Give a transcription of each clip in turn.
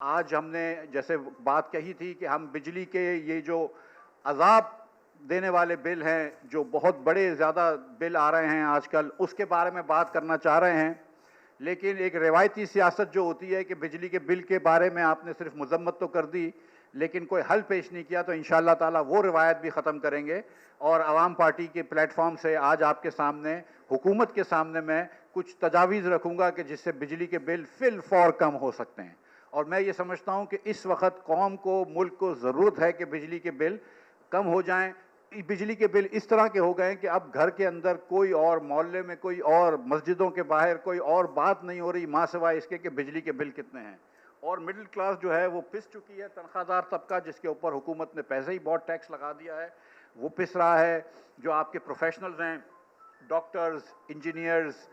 आज हमने जैसे बात कही थी कि हम बिजली के ये जो अज़ाब देने वाले बिल हैं, जो बहुत बड़े ज़्यादा बिल आ रहे हैं आजकल, उसके बारे में बात करना चाह रहे हैं। लेकिन एक रिवायती सियासत जो होती है कि बिजली के बिल के बारे में आपने सिर्फ मजम्मत तो कर दी, लेकिन कोई हल पेश नहीं किया, तो इंशाअल्लाह ताला वो रिवायत भी ख़त्म करेंगे। और आवाम पार्टी के प्लेटफॉर्म से आज आपके सामने, हुकूमत के सामने मैं कुछ तजावीज़ रखूँगा कि जिससे बिजली के बिल फिल फौर कम हो सकते हैं। और मैं ये समझता हूँ कि इस वक्त कौम को, मुल्क को ज़रूरत है कि बिजली के बिल कम हो जाएं। बिजली के बिल इस तरह के हो गए कि अब घर के अंदर कोई और, मोहल्ले में कोई और, मस्जिदों के बाहर कोई और बात नहीं हो रही माँ सिवाय इसके कि बिजली के बिल कितने हैं। और मिडिल क्लास जो है वो पिस चुकी है, तनख्वाहदार तबका जिसके ऊपर हुकूमत ने पहले ही बहुत टैक्स लगा दिया है वो पिस रहा है। जो आपके प्रोफेशनल्स हैं, डॉक्टर्स, इंजीनियर्स,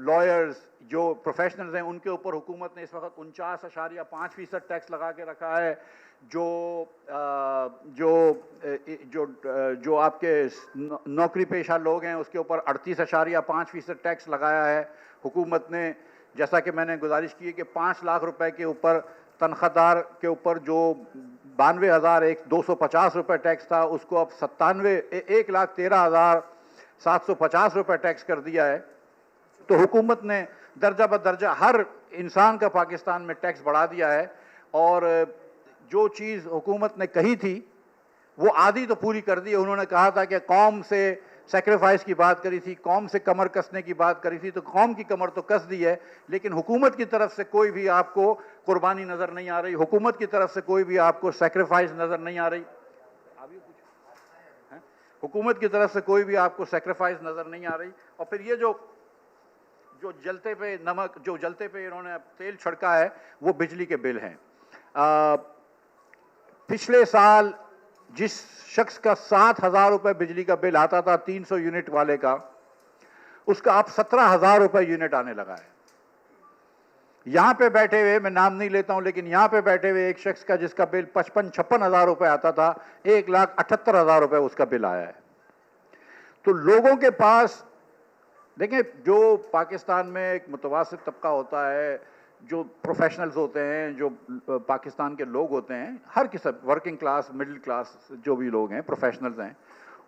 लॉयर्स, जो प्रोफेशनल्स हैं, उनके ऊपर हुकूमत ने इस वक्त 49.5% टैक्स लगा के रखा है। जो जो जो जो आपके नौकरी पेशा लोग हैं उसके ऊपर 38.5% टैक्स लगाया है हुकूमत ने। जैसा कि मैंने गुजारिश की है कि 5 लाख रुपए के ऊपर तनख्वाहदार के ऊपर जो 92,250 रुपये टैक्स था, उसको अब 1,13,750 रुपये टैक्स कर दिया है। तो हुकूमत ने दर्जा बदर्जा हर इंसान का पाकिस्तान में टैक्स बढ़ा दिया है। और जो चीज़ हुकूमत ने कही थी वो आधी तो पूरी कर दी है। उन्होंने कहा था कि कौम से सेक्रीफाइस की बात करी थी, कौम से कमर कसने की बात करी थी, तो कौम की कमर तो कस दी है, लेकिन हुकूमत की तरफ से कोई भी आपको कुर्बानी नज़र नहीं आ रही, हुकूमत की तरफ से कोई भी आपको सेक्रीफाइस नज़र नहीं आ रही। हुकूमत की तरफ से कोई भी आपको सेक्रीफाइस नज़र नहीं आ रही। और फिर ये जो जलते पे नमक, जो जलते पे इन्होंने तेल छिड़का है, वो बिजली के बिल हैं। पिछले साल जिस शख्स का 7,000 रुपये बिजली का बिल आता था 300 यूनिट वाले का, उसका अब 17,000 रुपये यूनिट आने लगा है। यहां पे बैठे हुए, मैं नाम नहीं लेता हूं, लेकिन यहां पे बैठे हुए एक शख्स का जिसका बिल 55-56 हजार रुपये आता था, 1,78,000 रुपये उसका बिल आया है। तो लोगों के पास देखिए, जो पाकिस्तान में एक मुतवासित तबका होता है, जो प्रोफेशनल्स होते हैं, जो पाकिस्तान के लोग होते हैं, हर किस्म, वर्किंग क्लास, मिडिल क्लास, जो भी लोग हैं, प्रोफेशनल्स हैं,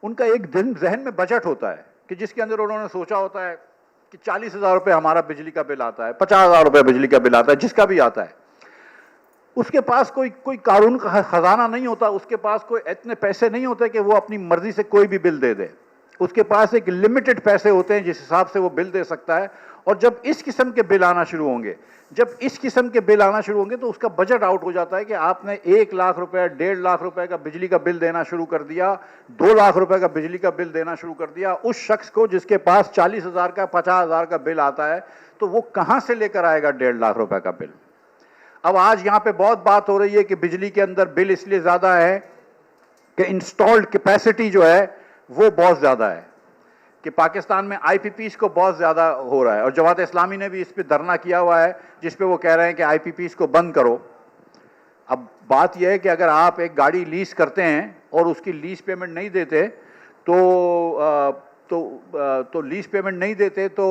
उनका एक दिन जहन में बजट होता है कि जिसके अंदर उन्होंने सोचा होता है कि 40,000 रुपये हमारा बिजली का बिल आता है, 50,000 रुपये बिजली का बिल आता है, जिसका भी आता है। उसके पास कोई कानून का खजाना नहीं होता, उसके पास कोई इतने पैसे नहीं होते कि वो अपनी मर्जी से कोई भी बिल दे दे। उसके पास एक लिमिटेड पैसे होते हैं जिस हिसाब से वो बिल दे सकता है। और जब इस किस्म के बिल आना शुरू होंगे, तो उसका बजट आउट हो जाता है कि आपने 1 लाख रुपए, 1.5 लाख रुपए का बिजली का बिल देना शुरू कर दिया, 2 लाख रुपए का बिजली का बिल देना शुरू कर दिया उस शख्स को जिसके पास 40,000 का, 50,000 का बिल आता है। तो वो कहां से लेकर आएगा 1.5 लाख रुपए का बिल? अब आज यहां पे बहुत बात हो रही है कि बिजली के अंदर बिल इसलिए ज्यादा है कि इंस्टॉल्ड कैपेसिटी जो है वो बहुत ज्यादा है, कि पाकिस्तान में आईपीपीस को बहुत ज्यादा हो रहा है। और जमात इस्लामी ने भी इस पे धरना किया हुआ है, जिस पे वो कह रहे हैं कि आईपीपीस को बंद करो। अब बात यह है कि अगर आप एक गाड़ी लीज करते हैं और उसकी लीज पेमेंट नहीं देते तो लीज पेमेंट नहीं देते तो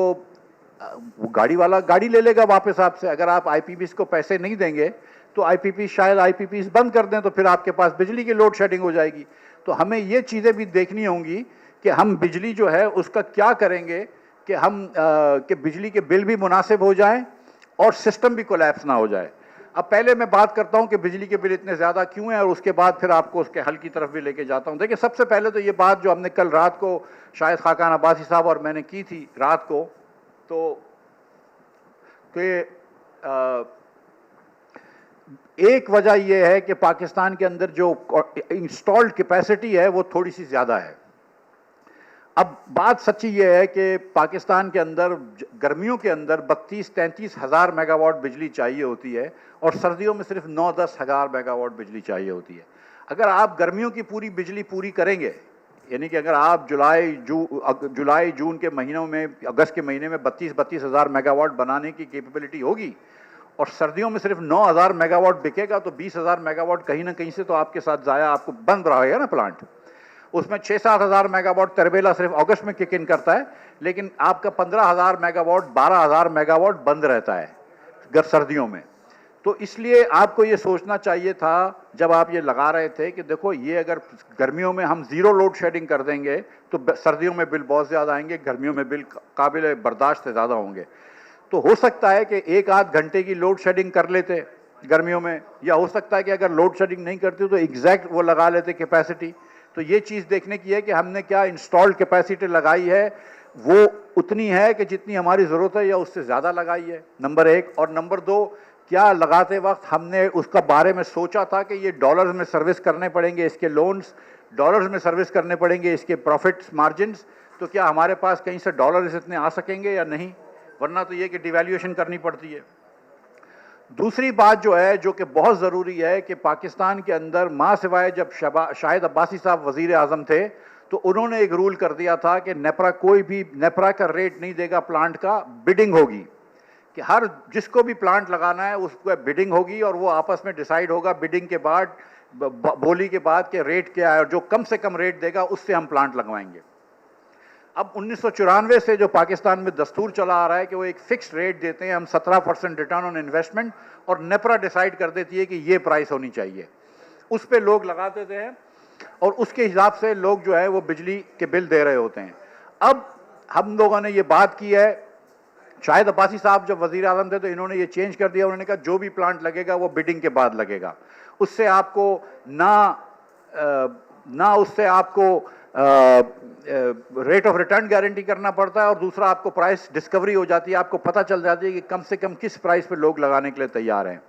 वो गाड़ी वाला गाड़ी ले लेगा वापस आपसे। अगर आप आईपीपीस को पैसे नहीं देंगे तो आईपीपीस, शायद आईपीपीस बंद कर दें, तो फिर आपके पास बिजली की लोड शेडिंग हो जाएगी। तो हमें ये चीज़ें भी देखनी होंगी कि हम बिजली जो है उसका क्या करेंगे कि कि बिजली के बिल भी मुनासिब हो जाएं और सिस्टम भी कोलैप्स ना हो जाए। अब पहले मैं बात करता हूं कि बिजली के बिल इतने ज़्यादा क्यों हैं, और उसके बाद फिर आपको उसके हल की तरफ भी लेके जाता हूं। देखिए, सबसे पहले तो ये बात जो हमने कल रात को शायद खाकान अब्बासी साहब और मैंने की थी रात को, तो एक वजह यह है कि पाकिस्तान के अंदर जो इंस्टॉल्ड कैपेसिटी है वो थोड़ी सी ज़्यादा है। अब बात सच्ची यह है कि पाकिस्तान के अंदर गर्मियों के अंदर 32-33 हज़ार मेगावाट बिजली चाहिए होती है और सर्दियों में सिर्फ 9-10 हज़ार मेगावाट बिजली चाहिए होती है। अगर आप गर्मियों की पूरी बिजली पूरी करेंगे, यानी कि अगर आप जुलाई जून के महीनों में, अगस्त के महीने में 32 हज़ार मेगावाट बनाने की कैपेबिलिटी होगी और सर्दियों में सिर्फ 9,000 मेगावाट बिकेगा, तो 20,000 मेगावाट कहीं ना कहीं से तो आपके साथ जाया, आपको बंद रहेगा ना प्लांट। उसमें 6-7 हज़ार मेगावाट तरबेला सिर्फ अगस्त में किक इन करता है, लेकिन आपका 15,000 मेगावाट, 12,000 मेगावाट बंद रहता है सर्दियों में। तो इसलिए आपको ये सोचना चाहिए था जब आप ये लगा रहे थे कि देखो ये अगर गर्मियों में हम जीरो लोड शेडिंग कर देंगे तो सर्दियों में बिल बहुत ज़्यादा आएंगे, गर्मियों में बिल काबिल बर्दाश्त से ज़्यादा होंगे। तो हो सकता है कि 1-8 घंटे की लोड शेडिंग कर लेते गर्मियों में, या हो सकता है कि अगर लोड शेडिंग नहीं करते तो एग्जैक्ट वो लगा लेते कैपेसिटी। तो ये चीज़ देखने की है कि हमने क्या इंस्टॉल्ड कैपेसिटी लगाई है, वो उतनी है कि जितनी हमारी ज़रूरत है या उससे ज़्यादा लगाई है, नंबर 1। और नंबर 2, क्या लगाते वक्त हमने उसका बारे में सोचा था कि ये डॉलर्स में सर्विस करने पड़ेंगे, इसके लोन्स डॉलर्स में सर्विस करने पड़ेंगे, इसके प्रॉफिट्स मार्जिन्स, तो क्या हमारे पास कहीं से डॉलर्स इतने आ सकेंगे या नहीं, वरना तो ये कि डिवैल्यूएशन करनी पड़ती है। दूसरी बात जो है, जो कि बहुत ज़रूरी है, कि पाकिस्तान के अंदर माँ सिवाय जब शाहिद अब्बासी साहब वज़ीर आज़म थे तो उन्होंने एक रूल कर दिया था कि नेपरा कोई भी नेपरा का रेट नहीं देगा, प्लांट का बिडिंग होगी, कि हर जिसको भी प्लांट लगाना है उसको बिडिंग होगी और वो आपस में डिसाइड होगा बिडिंग के बाद, बोली के बाद के रेट क्या है, और जो कम से कम रेट देगा उससे हम प्लांट लगवाएंगे। अब 1994 से जो पाकिस्तान में दस्तूर चला आ रहा है कि वो एक फिक्स रेट देते हैं, हम 17% रिटर्न ऑन इन्वेस्टमेंट, और नेपरा डिसाइड कर देती है कि ये प्राइस होनी चाहिए, उस पर लोग लगा देते हैं और उसके हिसाब से लोग जो है वो बिजली के बिल दे रहे होते हैं। अब हम लोगों ने ये बात की है, शाहिद अब्बासी साहब जब वज़ीर आज़म थे तो इन्होंने ये चेंज कर दिया, उन्होंने कहा जो भी प्लांट लगेगा वो बिडिंग के बाद लगेगा, उससे आपको ना उससे आपको रेट ऑफ रिटर्न गारंटी करना पड़ता है, और दूसरा आपको प्राइस डिस्कवरी हो जाती है, आपको पता चल जाती है कि कम से कम किस प्राइस पे लोग लगाने के लिए तैयार हैं।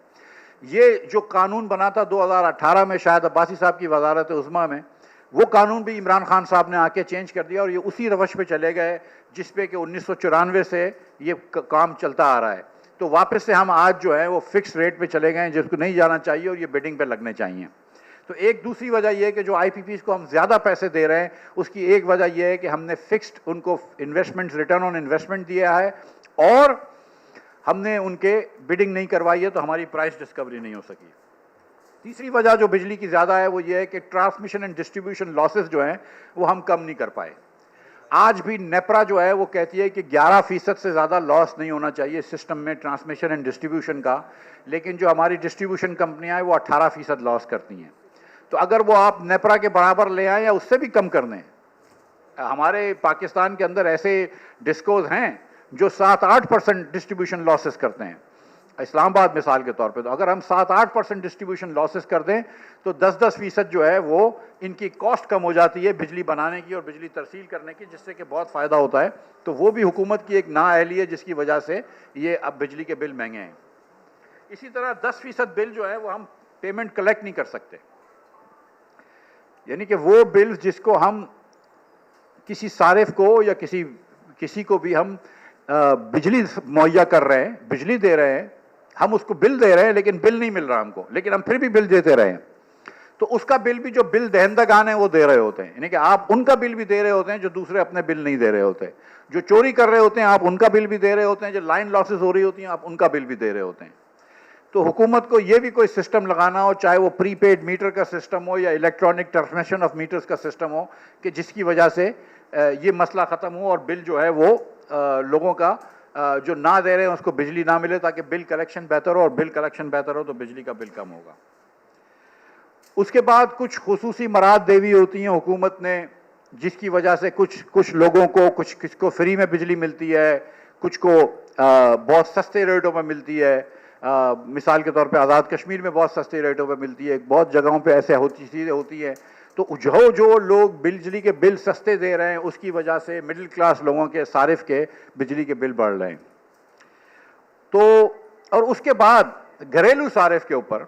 ये जो कानून बना था 2018 में शाहिद अब्बासी साहब की वजारत उज़्मा में, वो कानून भी इमरान खान साहब ने आके चेंज कर दिया और ये उसी रवश पे चले गए जिस पे कि 1994 से ये काम चलता आ रहा है। तो वापस से हम आज जो है वो फिक्स रेट पे चले गए जिसको नहीं जाना चाहिए और ये बिडिंग पे लगने चाहिए। तो एक दूसरी वजह यह है कि जो आईपीपीज़ को हम ज़्यादा पैसे दे रहे हैं उसकी एक वजह यह है कि हमने फिक्स्ड उनको इन्वेस्टमेंट रिटर्न ऑन इन्वेस्टमेंट दिया है और हमने उनके बिडिंग नहीं करवाई है, तो हमारी प्राइस डिस्कवरी नहीं हो सकी। तीसरी वजह जो बिजली की ज़्यादा है वो ये है कि ट्रांसमिशन एंड डिस्ट्रीब्यूशन लॉसेस जो हैं वो हम कम नहीं कर पाए। आज भी नेपरा जो है वो कहती है कि 11% से ज़्यादा लॉस नहीं होना चाहिए सिस्टम में ट्रांसमिशन एंड डिस्ट्रीब्यूशन का, लेकिन जो हमारी डिस्ट्रीब्यूशन कंपनियां हैं वो 18% लॉस करती हैं। तो अगर वो आप नेपरा के बराबर ले आएँ या उससे भी कम कर दें, हमारे पाकिस्तान के अंदर ऐसे डिस्कोज हैं जो 7-8% डिस्ट्रीब्यूशन लॉसेस करते हैं, इस्लामाबाद मिसाल के तौर पे। तो अगर हम 7-8% डिस्ट्रीब्यूशन लॉसेस कर दें तो 10-10% जो है वो इनकी कॉस्ट कम हो जाती है बिजली बनाने की और बिजली तरसील करने की, जिससे कि बहुत फ़ायदा होता है। तो वो भी हुकूमत की एक नाअहली है जिसकी वजह से ये अब बिजली के बिल महंगे हैं। इसी तरह 10% बिल जो है वो हम पेमेंट कलेक्ट नहीं कर सकते, यानी कि वो बिल जिसको हम किसी सारिफ को या किसी को भी हम बिजली मुहैया कर रहे हैं, बिजली दे रहे हैं, हम उसको बिल दे रहे हैं लेकिन बिल नहीं मिल रहा हमको, लेकिन हम फिर भी बिल देते रहे हैं, तो उसका बिल भी जो बिल दहंदगान है वो दे रहे होते हैं। यानी कि आप उनका बिल भी दे रहे होते हैं जो दूसरे अपने बिल नहीं दे रहे होते, जो चोरी कर रहे होते हैं आप उनका बिल भी दे रहे होते हैं, जो लाइन लॉसेस हो रही होती हैं आप उनका बिल भी दे रहे होते हैं। तो हुकूमत को ये भी कोई सिस्टम लगाना हो, चाहे वो प्रीपेड मीटर का सिस्टम हो या इलेक्ट्रॉनिक ट्रांसमिशन ऑफ मीटर्स का सिस्टम हो, कि जिसकी वजह से ये मसला ख़त्म हो और बिल जो है वो लोगों का जो ना दे रहे हैं उसको बिजली ना मिले, ताकि बिल कलेक्शन बेहतर हो, और बिल कलेक्शन बेहतर हो तो बिजली का बिल कम होगा। उसके बाद कुछ खुसूसी मराद देवी होती हैं हुकूमत ने, जिसकी वजह से कुछ लोगों को किसको फ्री में बिजली मिलती है, कुछ को बहुत सस्ते रेटों में मिलती है। मिसाल के तौर पे आज़ाद कश्मीर में बहुत सस्ते रेटों पे मिलती है, बहुत जगहों पे ऐसे चीज़ें होती हैं। तो जो लोग बिजली के बिल सस्ते दे रहे हैं उसकी वजह से मिडिल क्लास लोगों के सारिफ के बिजली के बिल बढ़ रहे हैं। तो और उसके बाद घरेलू सारिफ के ऊपर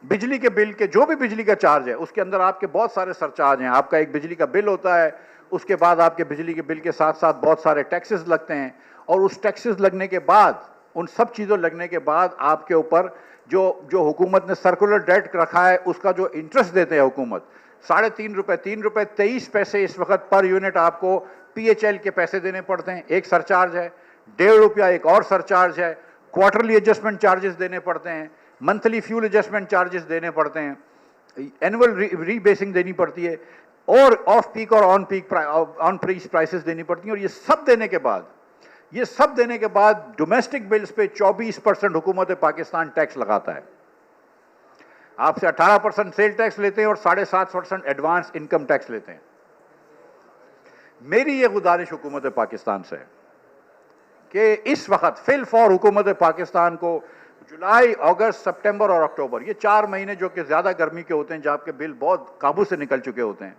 बिजली के बिल के जो भी बिजली का चार्ज है उसके अंदर आपके बहुत सारे सरचार्ज हैं। आपका एक बिजली का बिल होता है, उसके बाद आपके बिजली के बिल के साथ साथ बहुत सारे टैक्सेस लगते हैं, और उस टैक्सेस लगने के बाद, उन सब चीज़ों लगने के बाद आपके ऊपर जो हुकूमत ने सर्कुलर डेट रखा है उसका जो इंटरेस्ट देते हैं हुकूमत, 3.5 रुपये 23 पैसे इस वक्त पर यूनिट आपको PHL के पैसे देने पड़ते हैं, एक सरचार्ज है। 1.5 रुपया एक और सरचार्ज है। क्वार्टरली एडजस्टमेंट चार्जेस देने पड़ते हैं, मंथली फ्यूल एडजस्टमेंट चार्जेस देने पड़ते हैं, एनुअल रीबेसिंग देनी पड़ती है, और ऑफ पीक और ऑन पीक प्राइसेस देनी पड़ती हैं। और ये सब देने के बाद ये सब देने के बाद डोमेस्टिक बिल्स पे 24% हुकूमत पाकिस्तान टैक्स लगाता है। आपसे 18% सेल टैक्स लेते हैं और 7.5% एडवांस इनकम टैक्स लेते हैं। मेरी ये गुजारिश हुकूमत पाकिस्तान से है कि इस वक्त फिल फॉर हुकूमत पाकिस्तान को जुलाई, अगस्त, सितंबर और अक्टूबर, ये 4 महीने जो कि ज़्यादा गर्मी के होते हैं, जहाँ आपके बिल बहुत काबू से निकल चुके होते हैं,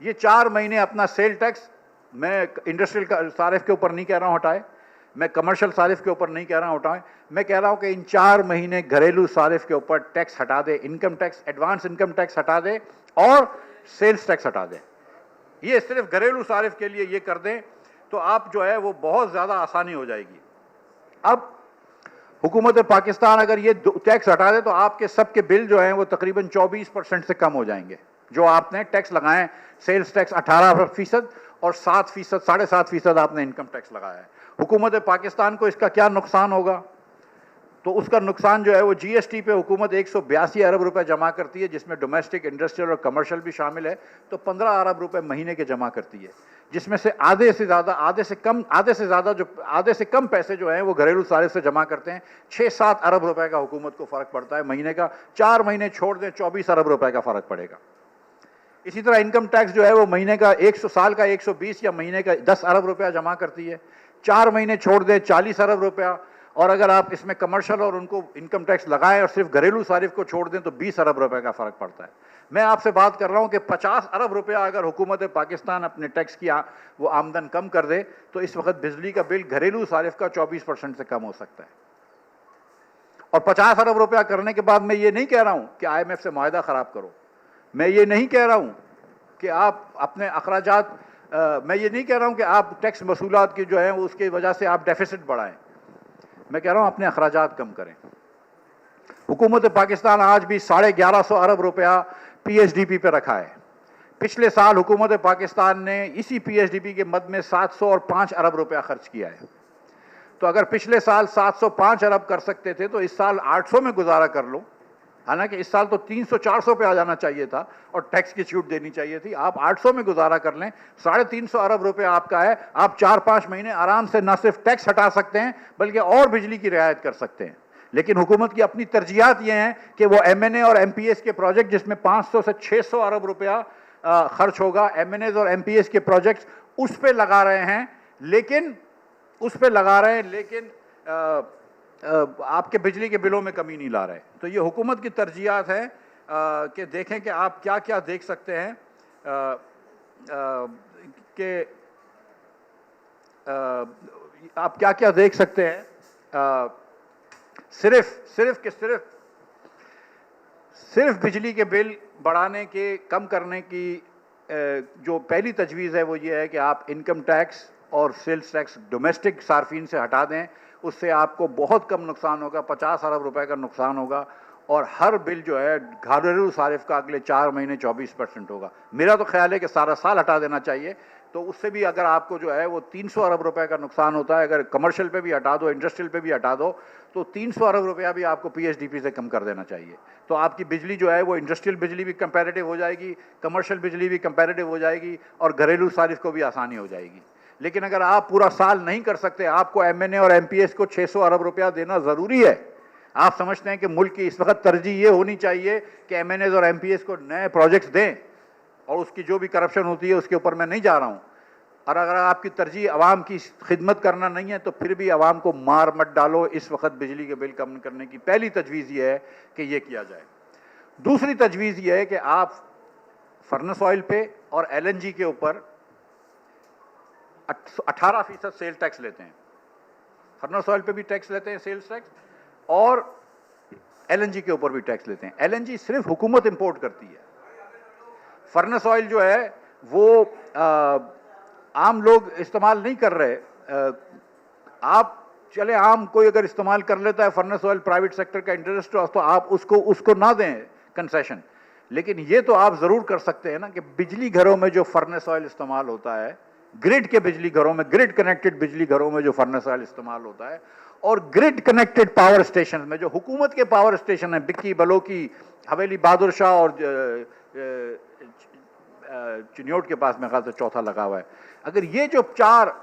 ये 4 महीने अपना सेल टैक्स, मैं इंडस्ट्रियल सारिफ के ऊपर नहीं कह रहा हूँ हटाए, मैं कमर्शियल सारिफ के ऊपर नहीं कह रहा हूँ हटाएं, मैं कह रहा हूँ कि इन 4 महीने घरेलू सारिफ के ऊपर टैक्स हटा दे, income tax, advance income tax हटा दे और सेल्स टैक्स हटा दे। ये सिर्फ घरेलू सारिफ के लिए ये कर दें तो आप जो है वो बहुत ज़्यादा आसानी हो जाएगी। अब हुकूमत पाकिस्तान अगर ये टैक्स हटा दे तो आपके सबके बिल जो हैं वो तकरीबन 24% से कम हो जाएंगे। जो आपने टैक्स लगाए, सेल्स टैक्स 18% और 7%, 7.5% आपने इनकम टैक्स लगाया है। हुकूमत पाकिस्तान को इसका क्या नुकसान होगा? तो उसका नुकसान जो है वो जीएसटी पे हुकूमत 182 अरब रुपए जमा करती है, जिसमें डोमेस्टिक, इंडस्ट्रियल और कमर्शियल भी शामिल है, तो 15 अरब रुपए महीने के जमा करती है, जिसमें से आधे से कम पैसे जो हैं वो घरेलू सारिफ से जमा करते हैं। 6-7 अरब रुपए का हुकूमत को फर्क पड़ता है महीने का। 4 महीने छोड़ दें 24 अरब रुपए का फर्क पड़ेगा। इसी तरह इनकम टैक्स जो है वो महीने का 100 साल का 120 या महीने का 10 अरब रुपया जमा करती है। 4 महीने छोड़ दें 40 अरब रुपया, और अगर आप इसमें कमर्शियल और उनको इनकम टैक्स लगाएं और सिर्फ घरेलू सारिफ को छोड़ दें तो 20 अरब रुपए का फर्क पड़ता है। मैं आपसे बात कर रहा हूं कि 50 अरब रुपया अगर हुकूमत पाकिस्तान अपने टैक्स की वो आमदन कम कर दे तो इस वक्त बिजली का बिल घरेलू सारिफ का 24% से कम हो सकता है। और 50 अरब रुपया करने के बाद मैं ये नहीं कह रहा हूं कि IMF से मुआहदा खराब करो, मैं ये नहीं कह रहा हूं कि आप अपने अखराजात, मैं ये नहीं कह रहा हूं कि आप टैक्स वसूलात की जो है उसकी वजह से आप डेफिसिट बढ़ाएं, मैं कह रहा हूं अपने अखराजात कम करें। हुकूमत पाकिस्तान आज भी 1150 अरब रुपया PSDP पे रखा है। पिछले साल हुकूमत पाकिस्तान ने इसी PSDP के मद में 705 अरब रुपया खर्च किया है। तो अगर पिछले साल 705 अरब कर सकते थे तो इस साल 800 में गुजारा कर लो। हालांकि इस साल तो 300-400 पे आ जाना चाहिए था और टैक्स की छूट देनी चाहिए थी। आप 800 में गुजारा कर लें, 350 अरब रुपए आपका है। आप 4-5 महीने आराम से न सिर्फ टैक्स हटा सकते हैं बल्कि और बिजली की रियायत कर सकते हैं। लेकिन हुकूमत की अपनी तरजीहात ये हैं कि वो MNA और MPS के प्रोजेक्ट, जिसमें 500 से 600 अरब रुपया खर्च होगा, MNAs और MPS के प्रोजेक्ट्स उस पर लगा रहे हैं, लेकिन आपके बिजली के बिलों में कमी नहीं ला रहे। तो ये हुकूमत की तरजीहात है कि देखें कि आप क्या क्या देख सकते हैं, कि आप क्या क्या देख सकते हैं। सिर्फ बिजली के बिल बढ़ाने के, कम करने की जो पहली तजवीज़ है वो ये है कि आप इनकम टैक्स और सेल्स टैक्स डोमेस्टिक सार्फिन से हटा दें। उससे आपको बहुत कम नुकसान होगा, 50 अरब रुपए का नुकसान होगा, और हर बिल जो है घरेलू सारिफ का अगले 4 महीने 24% होगा। मेरा तो ख्याल है कि सारा साल हटा देना चाहिए। तो उससे भी अगर आपको जो है वो 300 अरब रुपए का नुकसान होता है, अगर कमर्शियल पे भी हटा दो, इंडस्ट्रियल पे भी हटा दो, तो 300 अरब रुपया भी आपको PSDP से कम कर देना चाहिए। तो आपकी बिजली जो है वो इंडस्ट्रियल बिजली भी कंपैरेटिव हो जाएगी, कमर्शियल बिजली भी कंपैरेटिव हो जाएगी, और घरेलू सारिफ को भी आसानी हो जाएगी। लेकिन अगर आप पूरा साल नहीं कर सकते, आपको MNA और MPS को 600 अरब रुपया देना ज़रूरी है। आप समझते हैं कि मुल्क की इस वक्त तरजीह ये होनी चाहिए कि MNAs और MPS को नए प्रोजेक्ट्स दें, और उसकी जो भी करप्शन होती है उसके ऊपर मैं नहीं जा रहा हूँ। और अगर आपकी तरजीह आवाम की खिदमत करना नहीं है तो फिर भी आवाम को मार मत डालो। इस वक्त बिजली के बिल कम करने की पहली तजवीज़ ये है कि ये किया जाए। दूसरी तजवीज़ ये है कि आप फर्नेस ऑयल पे और LNG के ऊपर 18% सेल टैक्स लेते हैं। फर्नेस ऑयल पे भी टैक्स लेते हैं, सेल्स टैक्स, और LNG के ऊपर भी टैक्स लेते हैं। LNG सिर्फ हुकूमत इंपोर्ट करती है। फर्नेस ऑयल जो है वो आम लोग इस्तेमाल नहीं कर रहे। आप चले, आम कोई अगर इस्तेमाल कर लेता है फर्नेस ऑयल, प्राइवेट सेक्टर का इंटरेस्ट हो, तो आप उसको ना दें कंसेशन। लेकिन ये तो आप ज़रूर कर सकते हैं ना कि बिजली घरों में जो फर्नेस ऑयल इस्तेमाल होता है, ग्रिड के बिजली घरों में, ग्रिड कनेक्टेड बिजली घरों में जो फर्नेस ऑयल इस्तेमाल होता है, और ग्रिड कनेक्टेड पावर स्टेशन में जो हुकूमत के पावर स्टेशन है, बिक्की, बलोकी, हवेली बहादुर शाह और चिन्योट के पास मेरे ख्याल से चौथा लगा हुआ है। अगर ये जो 4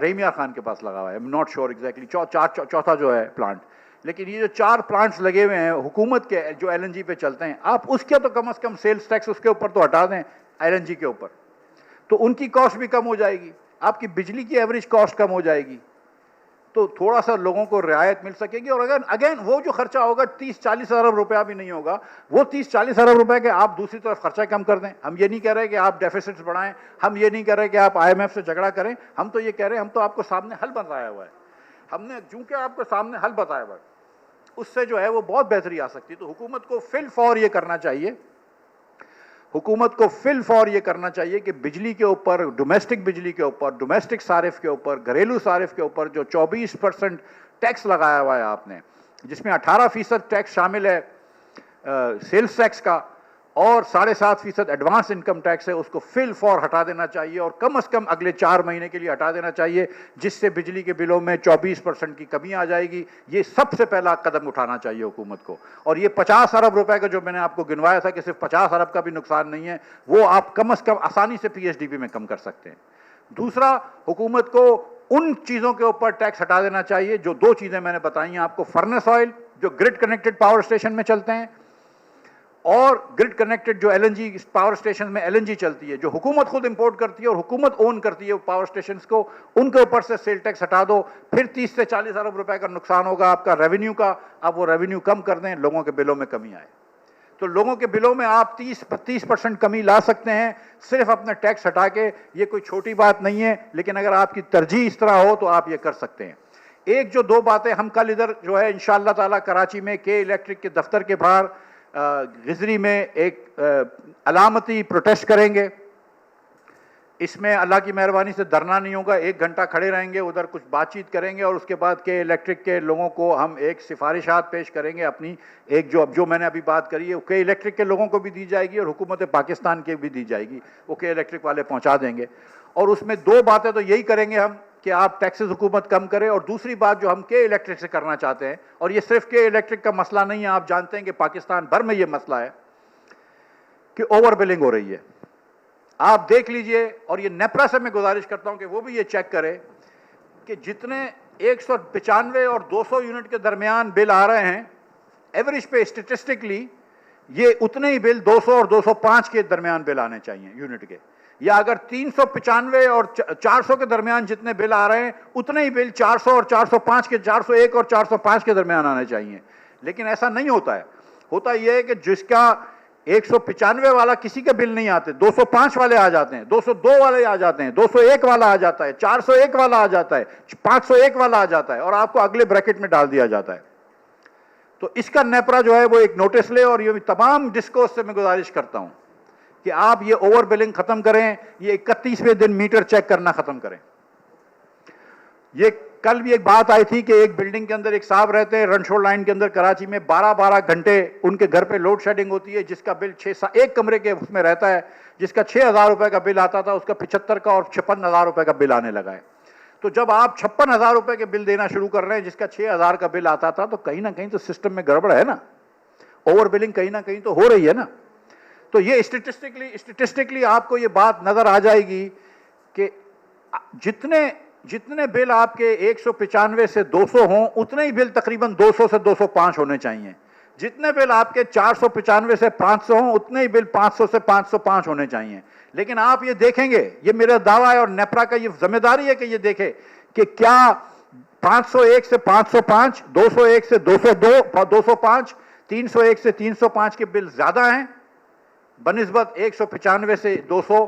रेमिया खान के पास लगा हुआ है, I am not sure exactly चौथा जो है प्लांट, लेकिन ये जो 4 प्लांट्स लगे हुए हैं हुकूमत के जो एलएनजी पे चलते हैं, आप उसके तो कम से कम सेल्स टैक्स उसके ऊपर तो हटा दें एलएनजी के ऊपर, तो उनकी कॉस्ट भी कम हो जाएगी, आपकी बिजली की एवरेज कॉस्ट कम हो जाएगी, तो थोड़ा सा लोगों को रियायत मिल सकेगी। और अगर अगेन वो जो खर्चा होगा 30-40 अरब रुपया भी नहीं होगा, वो 30-40 अरब रुपए के आप दूसरी तरफ खर्चा कम कर दें। हम ये नहीं कह रहे कि आप डेफिसिट्स बढ़ाएं, हम ये नहीं कह रहे कि आप IMF से झगड़ा करें, हम तो ये कह रहे हैं, हम तो आपको सामने हल बताया हुआ है, हमने चूंकि आपको सामने हल बताया हुआ है, उससे जो है वो बहुत बेहतरी आ सकती है। तो हुकूमत को फिल फॉर ये करना चाहिए, हुकूमत को फिल फॉर ये करना चाहिए कि बिजली के ऊपर, डोमेस्टिक बिजली के ऊपर, डोमेस्टिक सारिफ के ऊपर, घरेलू सारिफ के ऊपर जो 24% टैक्स लगाया हुआ है आपने, जिसमें 18% टैक्स शामिल है सेल्स टैक्स का और 7.5% एडवांस इनकम टैक्स है, उसको फिल फॉर हटा देना चाहिए और कम से कम अगले 4 महीने के लिए हटा देना चाहिए, जिससे बिजली के बिलों में 24% की कमी आ जाएगी। ये सबसे पहला कदम उठाना चाहिए हुकूमत को। और ये 50 अरब रुपए का जो मैंने आपको गिनवाया था कि सिर्फ 50 अरब का भी नुकसान नहीं है, वो आप कम से कम आसानी से PSDB में कम कर सकते हैं। दूसरा, हुकूमत को उन चीज़ों के ऊपर टैक्स हटा देना चाहिए जो 2 चीज़ें मैंने बताई हैं आपको, फर्नेस ऑयल जो ग्रिड कनेक्टेड पावर स्टेशन में चलते हैं और ग्रिड कनेक्टेड जो LNG पावर स्टेशन में LNG चलती है, जो हुकूमत खुद इंपोर्ट करती है और हुकूमत ओन करती है पावर स्टेशन को, उनके ऊपर से सेल टैक्स हटा दो। फिर 30 से 40 अरब रुपए का नुकसान होगा आपका रेवेन्यू का, आप वो रेवेन्यू कम कर दें, लोगों के बिलों में कमी आए। तो लोगों के बिलों में आप 30% कमी ला सकते हैं सिर्फ अपने टैक्स हटा के। ये कोई छोटी बात नहीं है, लेकिन अगर आपकी तरजीह इस तरह हो तो आप ये कर सकते हैं। एक जो 2 बातें हम कल इधर जो है इंशाअल्लाह ताला कराची में के इलेक्ट्रिक के दफ्तर के बाहर गिजरी में एक अलामती प्रोटेस्ट करेंगे। इसमें अल्लाह की मेहरबानी से धरना नहीं होगा, 1 घंटा खड़े रहेंगे, उधर कुछ बातचीत करेंगे और उसके बाद के इलेक्ट्रिक के लोगों को हम एक सिफारिशात पेश करेंगे अपनी, एक जो मैंने अभी बात करी है के इलेक्ट्रिक के लोगों को भी दी जाएगी और हुकूमत पाकिस्तान के भी दी जाएगी, वो के इलेक्ट्रिक वाले पहुंचा देंगे। और उसमें 2 बातें तो यही करेंगे हम कि आप टैक्सेस हुकूमत कम करे, और दूसरी बात जो हम के इलेक्ट्रिक से करना चाहते हैं, और ये सिर्फ के इलेक्ट्रिक का मसला नहीं है, आप जानते हैं कि पाकिस्तान भर में ये मसला है कि ओवर बिलिंग हो रही है। आप देख लीजिए, और ये नेपरा से मैं गुजारिश करता हूं कि वो भी ये चेक करे कि जितने 195 और 200 यूनिट के दरमियान बिल आ रहे हैं एवरेज पे, स्टेटिस्टिकली ये उतने ही बिल 200 और 205 के दरमियान बिल आने चाहिए यूनिट के, या अगर 395 और 400 के दरमियान जितने बिल आ रहे हैं उतने ही बिल 400 और 405 के, 401 और 405 के दरमियान आने चाहिए। लेकिन ऐसा नहीं होता है। होता यह है कि जिसका 195 वाला किसी के बिल नहीं आते, 205 वाले आ जाते हैं, 202 वाले आ जाते हैं, 201 वाला आ जाता है, 401 वाला आ जाता है, 501 वाला आ जाता है और आपको अगले ब्रैकेट में डाल दिया जाता है। तो इसका नेपरा जो है वो एक नोटिस ले, और ये तमाम डिस्कोर्स से मैं गुजारिश करता हूं कि आप ये ओवर बिलिंग खत्म करें, ये 31वें दिन मीटर चेक करना खत्म करें। ये कल भी एक बात आई थी कि एक बिल्डिंग के अंदर एक साहब रहते हैं रणछोड़ लाइन के अंदर कराची में, 12-12 घंटे उनके घर पे लोड शेडिंग होती है, जिसका बिल एक कमरे के उसमें रहता है, जिसका 6,000 रुपए का बिल आता था, उसका 75 का और 56,000 रुपए का बिल आने लगा है। तो जब आप 56,000 रुपए के बिल देना शुरू कर रहे हैं, जिसका 6,000 का बिल आता था, तो कहीं ना कहीं तो सिस्टम में गड़बड़ है ना, ओवर बिलिंग कहीं ना कहीं तो हो रही है ना। तो ये स्टेटिस्टिकली आपको ये बात नजर आ जाएगी कि जितने बिल आपके 195 से 200 हों, उतने ही बिल तकरीबन 200 से 205 होने चाहिए। जितने बिल आपके 495 से 500 हों, उतने ही बिल 500 से 505 होने चाहिए। लेकिन आप ये देखेंगे, ये मेरा दावा है और नेपरा का ये जिम्मेदारी है कि ये देखे कि क्या 501 से 505, 201 से 202, 205, 301 से 305 के बिल ज्यादा हैं बनिस्बत 195 से 200,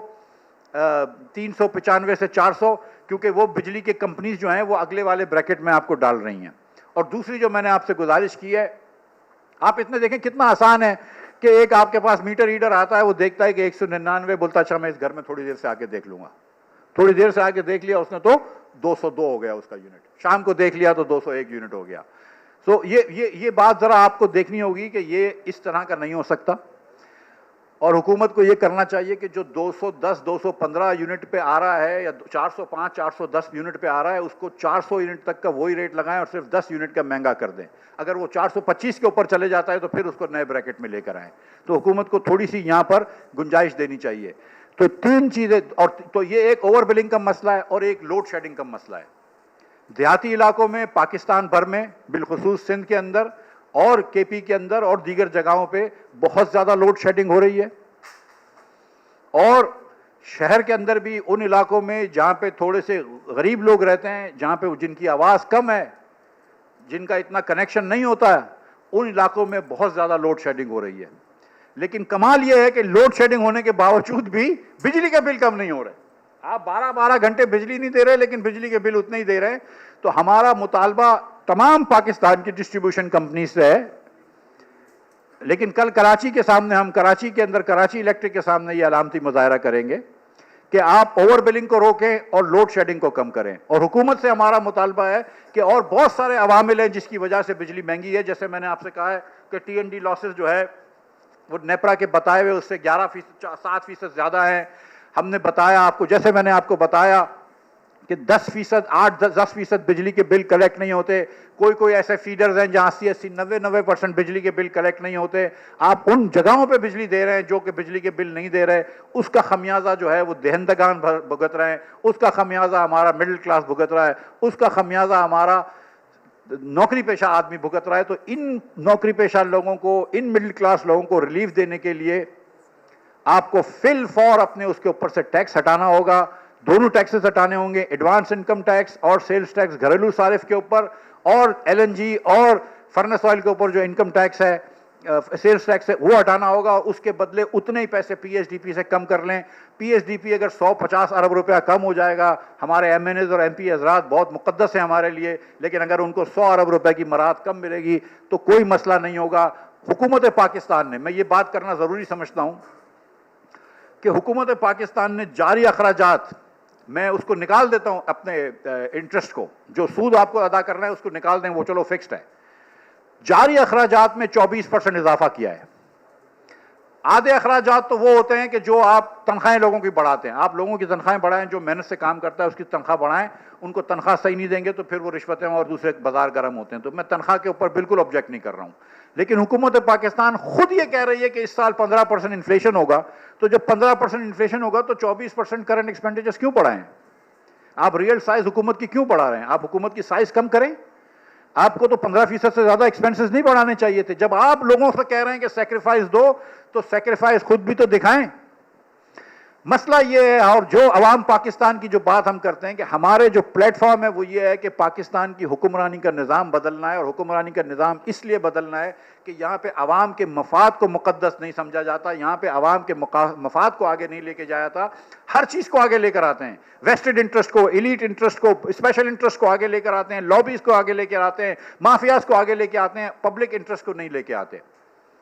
395 से 400, क्योंकि वो बिजली के कंपनीज जो हैं वो अगले वाले ब्रैकेट में आपको डाल रही हैं। और दूसरी जो मैंने आपसे गुजारिश की है, आप इतने देखें कितना आसान है कि एक आपके पास मीटर रीडर आता है, वो देखता है कि 199, बोलता अच्छा मैं इस घर में थोड़ी देर से आके देख लूंगा, थोड़ी देर से आके देख लिया उसने तो 202 हो गया उसका यूनिट, शाम को देख लिया तो 201 यूनिट हो गया। तो ये बात जरा आपको देखनी होगी कि ये इस तरह का नहीं हो सकता, और हुकूमत को ये करना चाहिए कि जो 210, 215 यूनिट पे आ रहा है या 405, 410 यूनिट पे आ रहा है, उसको 400 यूनिट तक का वही रेट लगाएं और सिर्फ 10 यूनिट का महंगा कर दें। अगर वो 425 के ऊपर चले जाता है तो फिर उसको नए ब्रैकेट में लेकर आएं। तो हुकूमत को थोड़ी सी यहाँ पर गुंजाइश देनी चाहिए। तो तीन चीजें, और तो ये एक ओवर बिलिंग का मसला है और एक लोड शेडिंग का मसला है। देहाती इलाकों में, पाकिस्तान भर में, बिलखुसूस सिंध के अंदर और केपी के अंदर और दीगर जगहों पे बहुत ज्यादा लोड शेडिंग हो रही है। और शहर के अंदर भी उन इलाकों में जहां पे थोड़े से गरीब लोग रहते हैं, जहां पे जिनकी आवाज कम है, जिनका इतना कनेक्शन नहीं होता है, उन इलाकों में बहुत ज्यादा लोड शेडिंग हो रही है। लेकिन कमाल यह है कि लोड शेडिंग होने के बावजूद भी बिजली का बिल कम नहीं हो रहा है। आप 12-12 घंटे बिजली नहीं दे रहे, लेकिन बिजली के बिल उतने ही दे रहे हैं। तो हमारा मुतालबा तमाम पाकिस्तान की डिस्ट्रीब्यूशन कंपनी से है, लेकिन कल कराची के सामने, हम कराची के अंदर कराची इलेक्ट्रिक के सामने ये अलामती मुजाहरा करेंगे कि आप ओवर बिलिंग को रोकें और लोड शेडिंग को कम करें। और हुकूमत से हमारा मुतालबा है कि और बहुत सारे अवामिल हैं जिसकी वजह से बिजली महंगी है। जैसे मैंने आपसे कहा है कि TND लॉसेस जो है वो नेपरा के बताए हुए उससे 7% ज्यादा है। हमने बताया आपको, जैसे मैंने आपको बताया कि 10%, 8-10% बिजली के बिल कलेक्ट नहीं होते। कोई ऐसे फीडर्स हैं जहां 80-80, 90% बिजली के बिल कलेक्ट नहीं होते। आप उन जगहों पे बिजली दे रहे हैं जो कि बिजली के बिल नहीं दे रहे। उसका खमियाजा जो है वो देहंदगान भुगत रहे हैं, उसका खमियाजा हमारा मिडिल क्लास भुगत रहा है, उसका खमियाजा हमारा नौकरी पेशा आदमी भुगत रहा है। तो इन नौकरी पेशा लोगों को, इन मिडिल क्लास लोगों को रिलीफ देने के लिए आपको फिल फॉर अपने उसके ऊपर से टैक्स हटाना होगा। दोनों टैक्सेस हटाने होंगे, एडवांस इनकम टैक्स और सेल्स टैक्स घरेलू सारिफ के ऊपर, और LNG और फर्नेस ऑयल के ऊपर जो इनकम टैक्स है, सेल्स टैक्स है, वो हटाना होगा। उसके बदले उतने ही पैसे PSDP से कम कर लें। PSDP अगर 150 अरब रुपया कम हो जाएगा, हमारे MNAs और MP हजरात बहुत मुकद्दस है हमारे लिए, लेकिन अगर उनको 100 अरब रुपए की मराद कम मिलेगी तो कोई मसला नहीं होगा। हुकूमत पाकिस्तान ने, मैं ये बात करना जरूरी समझता हूं कि हुकूमत पाकिस्तान ने जारी अखराजात, मैं उसको निकाल देता हूं अपने इंटरेस्ट को, जो सूद आपको अदा करना है उसको निकाल दें, वो चलो फिक्स्ड है। जारी अखराजात में 24% इजाफा किया है। आधे अखराजात तो वो होते हैं कि जो आप तनख्वाहें लोगों की बढ़ाते हैं। आप लोगों की तनख्वाहें बढ़ाएं, जो मेहनत से काम करता है उसकी तनख्वाह बढ़ाएं। उनको तनख्वाह सही नहीं देंगे तो फिर वो रिश्वतें और दूसरे बाजार गर्म होते हैं। तो मैं तनख्वाह के ऊपर बिल्कुल ऑब्जेक्ट नहीं कर रहा हूं, लेकिन हुकूमत पाकिस्तान खुद ये कह रही है कि इस साल 15% इन्फ्लेशन होगा। तो जब 15% इन्फ्लेशन होगा तो 24% करंट एक्सपेंडिचर्स क्यों बढ़ाएं? आप रियल साइज हुकूमत की क्यों बढ़ा रहे हैं? आप हुकूमत की साइज कम करें। आपको तो 15% से ज्यादा एक्सपेंसेस नहीं बढ़ाने चाहिए थे। जब आप लोगों से कह रहे हैं कि सैक्रिफाइस दो, तो सैक्रिफाइस खुद भी तो दिखाएं। मसला ये है, और जो अवाम पाकिस्तान की जो बात हम करते हैं कि हमारे जो प्लेटफॉर्म है वो ये है कि पाकिस्तान की हुक्मरानी का निज़ाम बदलना है। और हुक्मरानी का निज़ाम इसलिए बदलना है कि यहाँ पे अवाम के मफाद को मुकद्दस नहीं समझा जाता, यहाँ पे अवाम के मफाद को आगे नहीं लेके जाया जाता। हर चीज़ को आगे लेकर आते हैं, वेस्टेड इंटरेस्ट को, एलीट इंटरेस्ट को, स्पेशल इंटरेस्ट को आगे लेकर आते हैं, लॉबीज को आगे लेकर आते हैं, माफियाज को आगे लेके आते हैं, पब्लिक इंटरेस्ट को नहीं लेके आते।